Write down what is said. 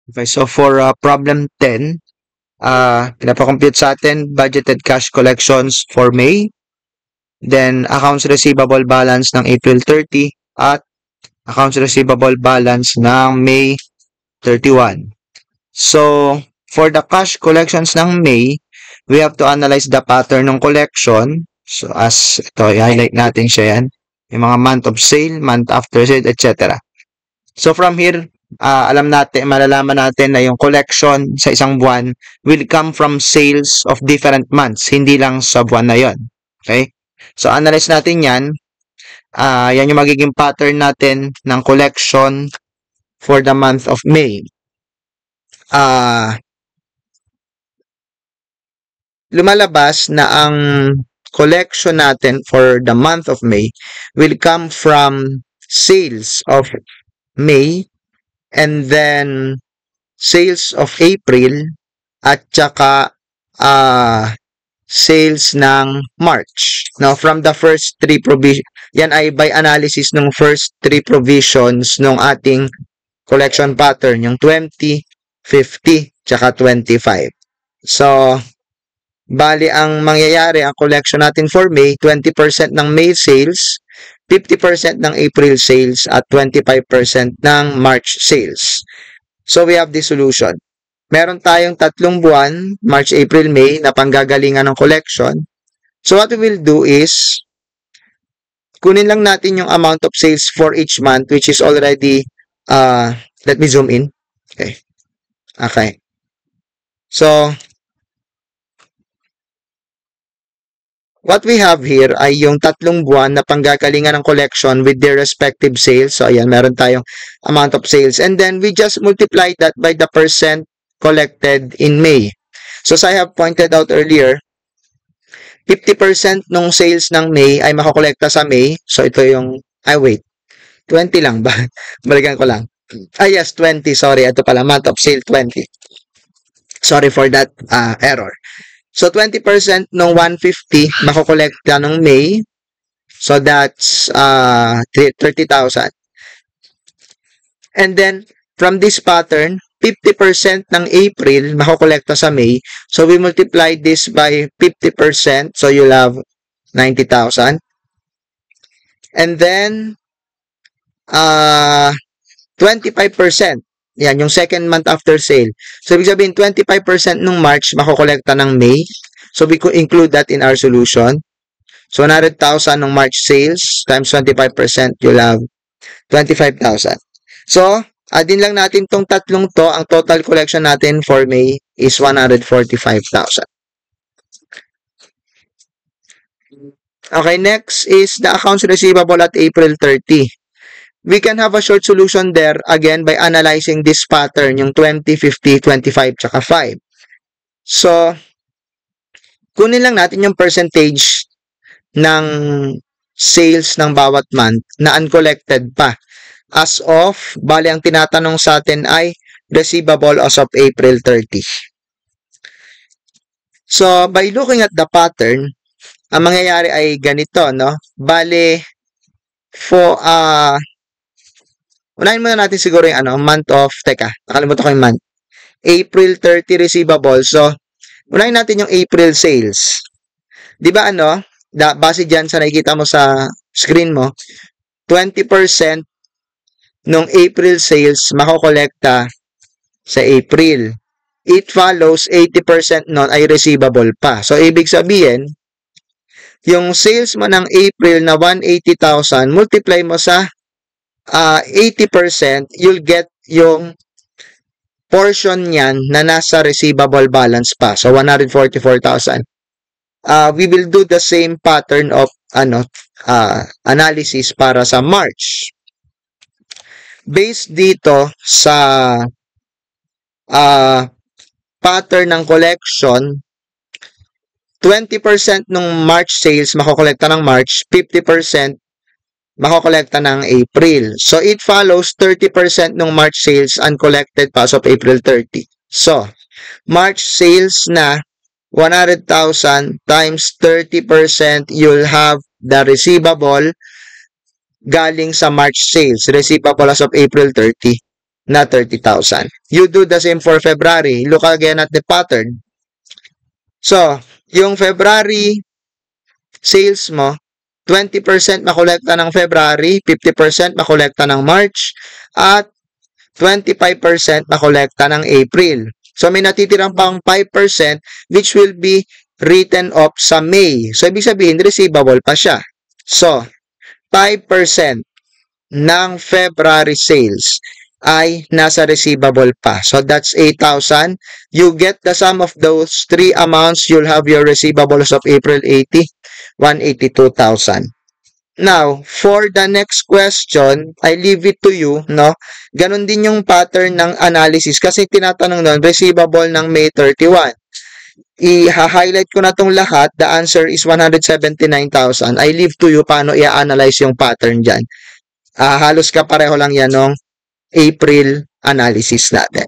Okay, so for problem 10, pinapakompute sa atin budgeted cash collections for May, then accounts receivable balance ng April 30 at accounts receivable balance ng May 31. So, for the cash collections ng May, we have to analyze the pattern ng collection. So, as ito, i-highlight natin siya yan. Yung mga month of sale, month after sale, etc. So, from here, alam natin, malalaman natin na yung collection sa isang buwan will come from sales of different months, hindi lang sa buwan na yon. Okay? So, analyze natin yan. Yan yung magiging pattern natin ng collection for the month of May. Lumalabas na ang collection natin for the month of May will come from sales of May and then sales of April at saka sales ng March. Now, from the first three provisions, yan ay by analysis ng first three provisions ng ating collection pattern, yung 20, 50, tsaka 25. So, bali ang mangyayari, ang collection natin for May, 20% ng May sales, 50% ng April sales, at 25% ng March sales. So, we have the solution. Meron tayong tatlong buwan, March, April, May, na panggagalingan ng collection. So, what we will do is, kunin lang natin yung amount of sales for each month, which is already, let me zoom in. Okay. So, what we have here ay yung tatlong buwan na panggagalingan ng collection with their respective sales. So, ayan, meron tayong amount of sales. And then, we just multiply that by the percent collected in May. So, as I have pointed out earlier, 50% ng sales ng May ay makakolekta sa May. So, ito yung, 20 lang ba? Balikan ko lang. Yes, 20. Sorry, ito pala, month of sale, 20. Sorry for that error. So, 20% ng 150 makokolekta ng May. So, that's 30,000. And then, from this pattern, 50% ng April makokolekta sa May. So, we multiply this by 50%. So, you'll have 90,000. And then, 25%. Yan, yung second month after sale. So, ibig sabihin, 25% ng March makokolekta ng May. So, we could include that in our solution. So, 100,000 ng March sales times 25%, you'll have 25,000. So, adin lang natin tong tatlong to. Ang total collection natin for May is 145,000. Okay, next is the accounts receivable at April 30. We can have a short solution there again by analyzing this pattern, yung 20, 50, 25, tsaka 5. So, kunin lang natin yung percentage ng sales ng bawat month na uncollected pa. As of, bali ang tinatanong sa atin ay receivable as of April 30. So, by looking at the pattern, ang mangyayari ay ganito, no? Bali, for, unahin muna natin siguro yung month of, nakalimutan ko yung month. April 30 receivable. So, unahin natin yung April sales. Di ba base dyan sa nakikita mo sa screen mo, 20% ng April sales makokolekta sa April. It follows 80% nun ay receivable pa. So, ibig sabihin, yung sales mo ng April na 180,000, multiply mo sa 80%, you'll get yung portion niyan na nasa receivable balance pa. So, 144,000. We will do the same pattern of analysis para sa March. Based dito sa pattern ng collection, 20% ng March sales makokolekta ng March, 50% makokolekta ng April. So, it follows 30% ng March sales uncollected pa as of April 30. So, March sales na 100,000 times 30%, you'll have the receivable galing sa March sales. Receivable as of April 30. na 30,000. You do the same for February. Look again at the pattern. So, yung February sales mo, 20% makolekta ng February, 50% makolekta ng March, at 25% makolekta ng April. So, may natitirang pang 5% which will be written off sa May. So, ibig sabihin, receivable pa siya. So, 5% ng February sales ay nasa receivable pa. So, that's 8,000. You get the sum of those three amounts, you'll have your receivables of April 80, 182,000. Now, for the next question, I leave it to you, no? Ganon din yung pattern ng analysis kasi tinatanong nun, receivable ng May 31. I-highlight ko na tong lahat. The answer is 179,000. I leave to you paano i-analyze yung pattern dyan. Halos kapareho lang yan ng April analysis natin.